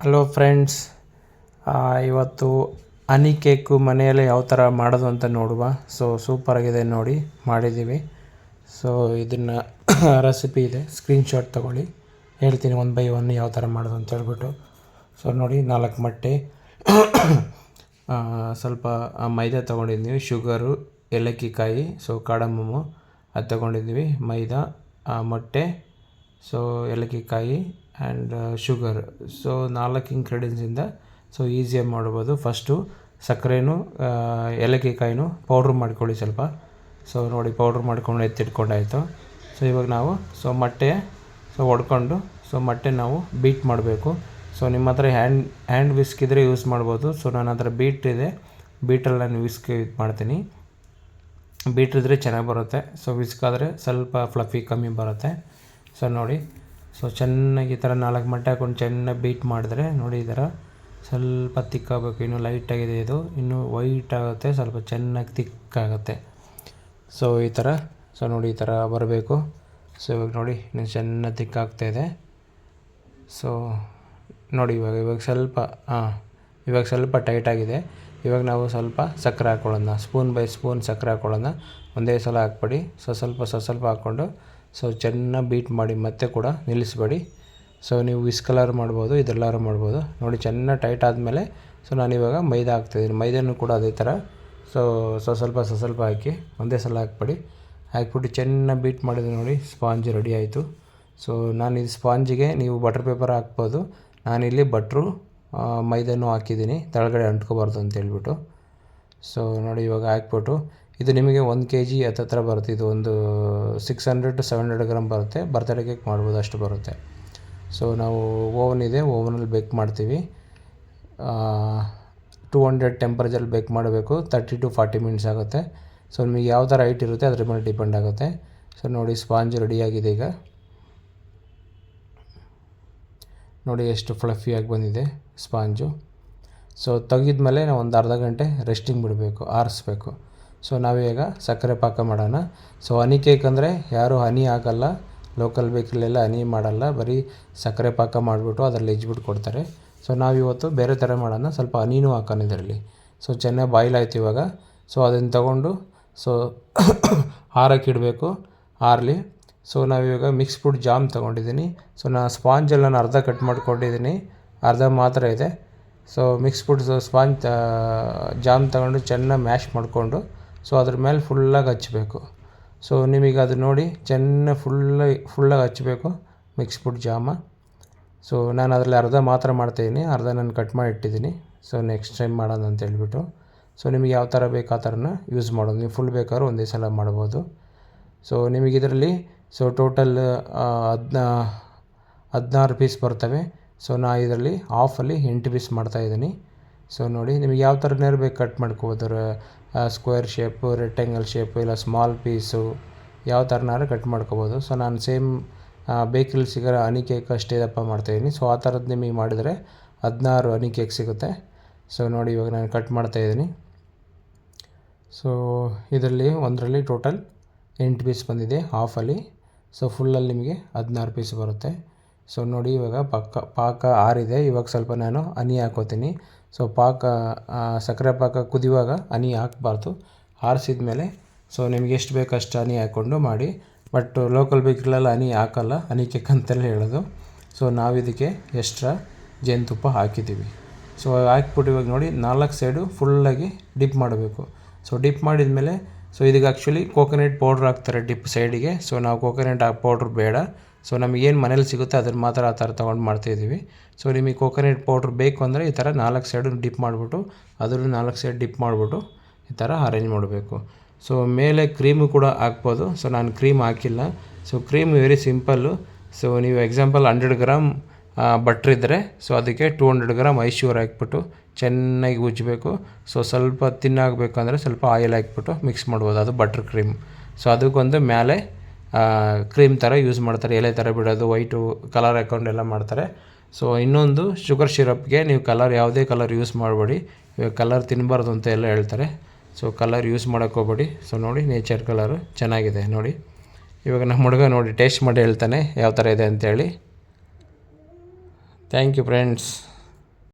Hello friends, ಇವತ್ತು honey cake ಮನೆಯಲ್ಲೇ ಯಾವ ಥರ ಮಾಡೋದು ಅಂತ ನೋಡುವ. ಸೂಪರಾಗಿದೆ ನೋಡಿ, ಮಾಡಿದ್ದೀವಿ. ಇದನ್ನು ರೆಸಿಪಿ ಇದೆ, ಸ್ಕ್ರೀನ್ಶಾಟ್ ತೊಗೊಳ್ಳಿ, ಹೇಳ್ತೀನಿ 1 by 1 ಯಾವ ಥರ ಮಾಡೋದು ಅಂತ ಹೇಳ್ಬಿಟ್ಟು. ನೋಡಿ, 4 ಮೊಟ್ಟೆ, ಸ್ವಲ್ಪ ಮೈದಾ ತೊಗೊಂಡಿದ್ದೀವಿ, ಶುಗರು, ಏಲಕ್ಕಿಕಾಯಿ, ಕಾರ್ಡಮಮ್ಮು ಅದು ತೊಗೊಂಡಿದ್ದೀವಿ, ಮೈದಾ, ಮೊಟ್ಟೆ, ಏಲಕ್ಕಿಕಾಯಿ ಆ್ಯಂಡ್ ಶುಗರ್. 4 ಇಂಗ್ರೀಡಿಯೆಂಟ್ಸಿಂದ ಈಸಿಯಾಗಿ ಮಾಡ್ಬೋದು. ಫಸ್ಟು ಸಕ್ಕರೆನೂ ಏಲಕ್ಕಿಕಾಯಿನೂ ಪೌಡ್ರ್ ಮಾಡ್ಕೊಳ್ಳಿ ಸ್ವಲ್ಪ. ನೋಡಿ, ಪೌಡ್ರ್ ಮಾಡ್ಕೊಂಡು ಎತ್ತಿಟ್ಕೊಂಡಾಯಿತು. ಇವಾಗ ನಾವು ಮೊಟ್ಟೆ ಒಡ್ಕೊಂಡು ಮೊಟ್ಟೆ ನಾವು ಬೀಟ್ ಮಾಡಬೇಕು. ನಿಮ್ಮ ಹತ್ರ ಹ್ಯಾಂಡ್ ವಿಸ್ಕ್ ಇದ್ದರೆ ಯೂಸ್ ಮಾಡ್ಬೋದು. ನನ್ನ ಹತ್ರ ಬೀಟ್ ಇದೆ, ಬೀಟಲ್ಲಿ ನಾನು ವಿಸ್ಕ್ ಯೂಸ್ ಮಾಡ್ತೀನಿ. ಬೀಟ್ ಇದ್ದರೆ ಚೆನ್ನಾಗಿ ಬರುತ್ತೆ. ವಿಸ್ಕ್ ಆದರೆ ಸ್ವಲ್ಪ ಫ್ಲಫಿ ಕಮ್ಮಿ ಬರುತ್ತೆ. ನೋಡಿ, ಚೆನ್ನಾಗಿ ಈ ಥರ 4 ಮೊಟ್ಟೆ ಹಾಕ್ಕೊಂಡು ಚೆನ್ನಾಗಿ ಬೀಟ್ ಮಾಡಿದ್ರೆ ನೋಡಿ, ಈ ಥರ ಸ್ವಲ್ಪ ತಿಕ್ಕಾಗಬೇಕು. ಇನ್ನೂ ಲೈಟಾಗಿದೆ, ಇದು ಇನ್ನೂ ವೈಟ್ ಆಗುತ್ತೆ, ಸ್ವಲ್ಪ ಚೆನ್ನಾಗಿ ತಿಕ್ಕಾಗುತ್ತೆ. ಈ ಥರ ನೋಡಿ, ಈ ಥರ ಬರಬೇಕು. ಇವಾಗ ನೋಡಿ, ಇನ್ನು ಚೆನ್ನಾಗಿ ತಿಕ್ಕಾಗ್ತಾಯಿದೆ. ನೋಡಿ, ಇವಾಗ ಸ್ವಲ್ಪ ಟೈಟಾಗಿದೆ. ಇವಾಗ ನಾವು ಸ್ವಲ್ಪ ಸಕ್ಕರೆ ಹಾಕ್ಕೊಳ್ಳೋಣ, ಸ್ಪೂನ್ ಬೈ ಸ್ಪೂನ್ ಸಕ್ಕರೆ ಹಾಕ್ಕೊಳ್ಳೋಣ. ಒಂದೇ ಸಲ ಹಾಕ್ಬೇಡಿ, ಸ್ವಲ್ಪ ಹಾಕ್ಕೊಂಡು ಚೆನ್ನಾಗಿ ಬೀಟ್ ಮಾಡಿ. ಮತ್ತೆ ಕೂಡ ನಿಲ್ಲಿಸಬೇಡಿ. ನೀವು ವಿಸ್ಕಲಾರು ಮಾಡ್ಬೋದು, ಇದೆಲ್ಲರೂ ಮಾಡ್ಬೋದು. ನೋಡಿ, ಚೆನ್ನಾಗಿ ಟೈಟ್ ಆದಮೇಲೆ ನಾನಿವಾಗ ಮೈದಾ ಹಾಕ್ತಾಯಿದ್ದೀನಿ. ಮೈದಾನೂ ಕೂಡ ಅದೇ ಥರ ಸ್ವಲ್ಪ ಹಾಕಿ, ಒಂದೇ ಸಲ ಹಾಕ್ಬೇಡಿ. ಹಾಕ್ಬಿಟ್ಟು ಚೆನ್ನಾಗಿ ಬೀಟ್ ಮಾಡಿದೆ. ನೋಡಿ, ಸ್ಪಾಂಜ್ ರೆಡಿ ಆಯಿತು. ನಾನು ಇದು ಸ್ಪಾಂಜಿಗೆ ನೀವು ಬಟರ್ ಪೇಪರ್ ಹಾಕ್ಬೋದು. ನಾನಿಲ್ಲಿ ಬಟ್ರು ಮೈದಾನೂ ಹಾಕಿದ್ದೀನಿ, ಕೆಳಗಡೆ ಅಂಟ್ಕೋಬಾರ್ದು ಅಂತೇಳ್ಬಿಟ್ಟು. ನೋಡಿ, ಇವಾಗ ಹಾಕ್ಬಿಟ್ಟು ಇದು ನಿಮಗೆ 1 kg ಹತ್ರ ಬರುತ್ತೆ. ಇದು ಒಂದು 600 to 700 ಗ್ರಾಮ್ ಬರುತ್ತೆ. ಬರ್ತಡೇ ಕೇಕ್ ಮಾಡ್ಬೋದು, ಅಷ್ಟು ಬರುತ್ತೆ. ನಾವು ಓವನ್ ಇದೆ, ಓವನಲ್ಲಿ ಬೇಕ್ ಮಾಡ್ತೀವಿ. 200 ಟೆಂಪ್ರೇಚರ್ ಬೇಕ್ ಮಾಡಬೇಕು. 30 to 40 ಮಿನಿಟ್ಸ್ ಆಗುತ್ತೆ. ನಿಮಗೆ ಯಾವ ಥರ ಹೈಟ್ ಇರುತ್ತೆ ಅದ್ರ ಮೇಲೆ ಡಿಪೆಂಡ್ ಆಗುತ್ತೆ. ನೋಡಿ, ಸ್ಪಾಂಜ್ ರೆಡಿಯಾಗಿದೆ. ಈಗ ನೋಡಿ ಎಷ್ಟು ಫ್ಲಫಿಯಾಗಿ ಬಂದಿದೆ ಸ್ಪಾಂಜು. ತೆಗೆದ್ಮೇಲೆ ನಾವು ಒಂದು ಅರ್ಧ ಗಂಟೆ ರೆಸ್ಟಿಂಗ್ ಬಿಡಬೇಕು, ಆರಿಸ್ಬೇಕು. ನಾವೀಗ ಸಕ್ಕರೆ ಪಾಕ ಮಾಡೋಣ. ಹನಿ ಕೇಕ್ ಅಂದರೆ ಯಾರೂ ಹನಿ ಹಾಕಲ್ಲ, ಲೋಕಲ್ ಬೇಕರಿಲೆಲ್ಲ ಹನಿ ಮಾಡಲ್ಲ, ಬರೀ ಸಕ್ಕರೆ ಪಾಕ ಮಾಡಿಬಿಟ್ಟು ಅದರಲ್ಲಿ ಹೆಜ್ಬಿಟ್ಟು ಕೊಡ್ತಾರೆ. ನಾವಿವತ್ತು ಬೇರೆ ಥರ ಮಾಡೋಣ, ಸ್ವಲ್ಪ ಹನಿನೂ ಹಾಕೋಣ ಇದರಲ್ಲಿ. ಚೆನ್ನಾಗಿ ಬಾಯ್ಲ್ ಆಯ್ತು ಇವಾಗ. ಅದನ್ನು ತೊಗೊಂಡು ಆರಕ್ಕಿಡಬೇಕು, ಆರಲಿ. ನಾವಿವಾಗ ಮಿಕ್ಸ್ ಫ್ರೂಟ್ ಜಾಮ್ ತೊಗೊಂಡಿದ್ದೀನಿ. ನಾನು ಸ್ಪಾಂಜಲ್ಲಿ ನಾನು ಅರ್ಧ ಕಟ್ ಮಾಡ್ಕೊಂಡಿದ್ದೀನಿ, ಅರ್ಧ ಮಾತ್ರ ಇದೆ. ಮಿಕ್ಸ್ ಫ್ರೂಟ್ ಸ್ಪಾಂಜ್ ಜಾಮ್ ತೊಗೊಂಡು ಚೆನ್ನಾಗಿ ಮ್ಯಾಶ್ ಮಾಡಿಕೊಂಡು ಅದ್ರ ಮೇಲೆ ಫುಲ್ಲಾಗಿ ಹಚ್ಚಬೇಕು. ನಿಮಗೆ ಅದು ನೋಡಿ ಚೆನ್ನಾಗಿ ಫುಲ್ಲಾಗಿ ಹಚ್ಚಬೇಕು ಮಿಕ್ಸ್ ಫ್ರೂಟ್ ಜಾಮ. ನಾನು ಅದರಲ್ಲಿ ಅರ್ಧ ಮಾತ್ರ ಮಾಡ್ತಾಯಿದ್ದೀನಿ, ಅರ್ಧ ನಾನು ಕಟ್ ಮಾಡಿ ಇಟ್ಟಿದ್ದೀನಿ. ನೆಕ್ಸ್ಟ್ ಟೈಮ್ ಮಾಡೋಣ ಅಂತ ಹೇಳ್ಬಿಟ್ಟು. ನಿಮಗೆ ಯಾವ ಥರ ಬೇಕು ಆ ಥರನ ಯೂಸ್ ಮಾಡೋದು. ನೀವು ಫುಲ್ ಬೇಕಾದ್ರೂ ಒಂದೇ ಸಲ ಮಾಡ್ಬೋದು. ನಿಮಗೆ ಇದರಲ್ಲಿ ಟೋಟಲ್ 16 ಪೀಸ್ ಬರ್ತವೆ. ನಾನು ಇದರಲ್ಲಿ ಹಾಫಲ್ಲಿ 8 ಪೀಸ್ ಮಾಡ್ತಾಯಿದ್ದೀನಿ. ನೋಡಿ, ನಿಮಗೆ ಯಾವ ಥರನೇ ಬೇಕು ಕಟ್ ಮಾಡ್ಕೋಬೋದು. ಸ್ಕ್ವೇರ್ ಶೇಪು, ರೆಕ್ಟ್ಯಾಂಗಲ್ ಶೇಪು, ಇಲ್ಲ ಸ್ಮಾಲ್ ಪೀಸು, ಯಾವ ಥರನಾದ್ರೂ ಕಟ್ ಮಾಡ್ಕೋಬೋದು. ನಾನು ಸೇಮ್ ಬೇಕರಿಲಿ ಸಿಗೋ ಹನಿ ಕೇಕ್ ಅಷ್ಟೇ ದಪ್ಪ ಮಾಡ್ತಾಯಿದ್ದೀನಿ. ಆ ಥರದ್ದು ನಿಮಗೆ ಮಾಡಿದರೆ 16 ಹನಿ ಕೇಕ್ ಸಿಗುತ್ತೆ. ನೋಡಿ, ಇವಾಗ ನಾನು ಕಟ್ ಮಾಡ್ತಾಯಿದ್ದೀನಿ. ಇದರಲ್ಲಿ ಒಂದರಲ್ಲಿ ಟೋಟಲ್ 8 ಪೀಸ್ ಬಂದಿದೆ ಹಾಫಲ್ಲಿ. ಫುಲ್ಲಲ್ಲಿ ನಿಮಗೆ 16 ಪೀಸ್ ಬರುತ್ತೆ. ನೋಡಿ, ಇವಾಗ ಪಾಕ ಆರಿದೆ. ಇವಾಗ ಸ್ವಲ್ಪ ನಾನು ಹನಿ ಹಾಕೋತೀನಿ. ಸಕ್ಕರೆ ಪಾಕ ಕುದಿಯುವಾಗ ಹನಿ ಹಾಕಬಾರ್ದು, ಆರಿಸಿದ ಮೇಲೆ ನಿಮಗೆ ಎಷ್ಟು ಬೇಕು ಅಷ್ಟು ಹನಿ ಹಾಕ್ಕೊಂಡು ಮಾಡಿ. ಬಟ್ ಲೋಕಲ್ ಬೇಕರಿಲೆಲ್ಲ ಹನಿ ಹಾಕಲ್ಲ, ಹನಿ ಕೇಕ್ ಅಂತೆಲ್ಲ ಹೇಳೋದು. ನಾವು ಇದಕ್ಕೆ ಎಕ್ಸ್ಟ್ರಾ ಜೇನುತುಪ್ಪ ಹಾಕಿದ್ದೀವಿ. ಹಾಕ್ಬಿಟ್ಟು ಇವಾಗ ನೋಡಿ, 4 ಸೈಡು ಫುಲ್ಲಾಗಿ ಡಿಪ್ ಮಾಡಬೇಕು. ಡಿಪ್ ಮಾಡಿದ ಮೇಲೆ ಇದಕ್ಕೆ ಆ್ಯಕ್ಚುಲಿ ಕೋಕೋನಟ್ ಪೌಡ್ರ್ ಹಾಕ್ತಾರೆ ಡಿಪ್ ಸೈಡಿಗೆ. ನಾವು ಕೋಕೋನಟ್ ಪೌಡ್ರ್ ಬೇಡ. ನಮಗೇನು ಮನೇಲಿ ಸಿಗುತ್ತೆ ಅದನ್ನು ಮಾತ್ರ ಆ ಥರ ತೊಗೊಂಡು ಮಾಡ್ತಾಯಿದ್ದೀವಿ. ನಿಮಗೆ ಕೋಕೋನಟ್ ಪೌಡ್ರ್ ಬೇಕು ಅಂದರೆ ಈ ಥರ 4 ಸೈಡು ಡಿಪ್ ಮಾಡಿಬಿಟ್ಟು ಅದರಲ್ಲೂ 4 ಸೈಡ್ ಡಿಪ್ ಮಾಡಿಬಿಟ್ಟು ಈ ಥರ ಅರೇಂಜ್ ಮಾಡಬೇಕು. ಮೇಲೆ ಕ್ರೀಮು ಕೂಡ ಹಾಕ್ಬೋದು. ನಾನು ಕ್ರೀಮ್ ಹಾಕಿಲ್ಲ. Cream very simple. ನೀವು ಎಕ್ಸಾಂಪಲ್ 100 ಗ್ರಾಮ್ ಬಟ್ರ್ ಇದ್ದರೆ ಅದಕ್ಕೆ 200 ಗ್ರಾಮ್ ಐಸ್ ಶುಗರ್ ಹಾಕ್ಬಿಟ್ಟು ಚೆನ್ನಾಗಿ ಉಜ್ಜಬೇಕು. ಸ್ವಲ್ಪ ತಿನ್ನಾಗಬೇಕಂದ್ರೆ ಸ್ವಲ್ಪ ಆಯಿಲ್ ಹಾಕ್ಬಿಟ್ಟು ಮಿಕ್ಸ್ ಮಾಡ್ಬೋದು, ಅದು ಬಟ್ರ್ ಕ್ರೀಮ್. ಅದಕ್ಕೊಂದು ಮೇಲೆ ಕ್ರೀಮ್ ಥರ ಯೂಸ್ ಮಾಡ್ತಾರೆ, ಎಲೆ ಥರ ಬಿಡೋದು, ವೈಟು ಕಲರ್ ಹಾಕ್ಕೊಂಡೆಲ್ಲ ಮಾಡ್ತಾರೆ. ಇನ್ನೊಂದು ಶುಗರ್ ಸಿರಪ್ಗೆ ನೀವು ಕಲರ್ ಯಾವುದೇ ಕಲರ್ ಯೂಸ್ ಮಾಡಬೇಡಿ. ಇವಾಗ ಕಲರ್ ತಿನ್ನಬಾರ್ದು ಅಂತ ಎಲ್ಲ ಹೇಳ್ತಾರೆ. ಕಲರ್ ಯೂಸ್ ಮಾಡೋಕ್ಕೆ ಹೋಗ್ಬೇಡಿ. ನೋಡಿ, ನೇಚರ್ ಕಲರು ಚೆನ್ನಾಗಿದೆ ನೋಡಿ. ಇವಾಗ ನಮ್ಮ ಹುಡುಗ ನೋಡಿ ಟೇಸ್ಟ್ ಮಾಡಿ ಹೇಳ್ತಾನೆ ಯಾವ ಥರ ಇದೆ ಅಂತೇಳಿ. Thank you friends.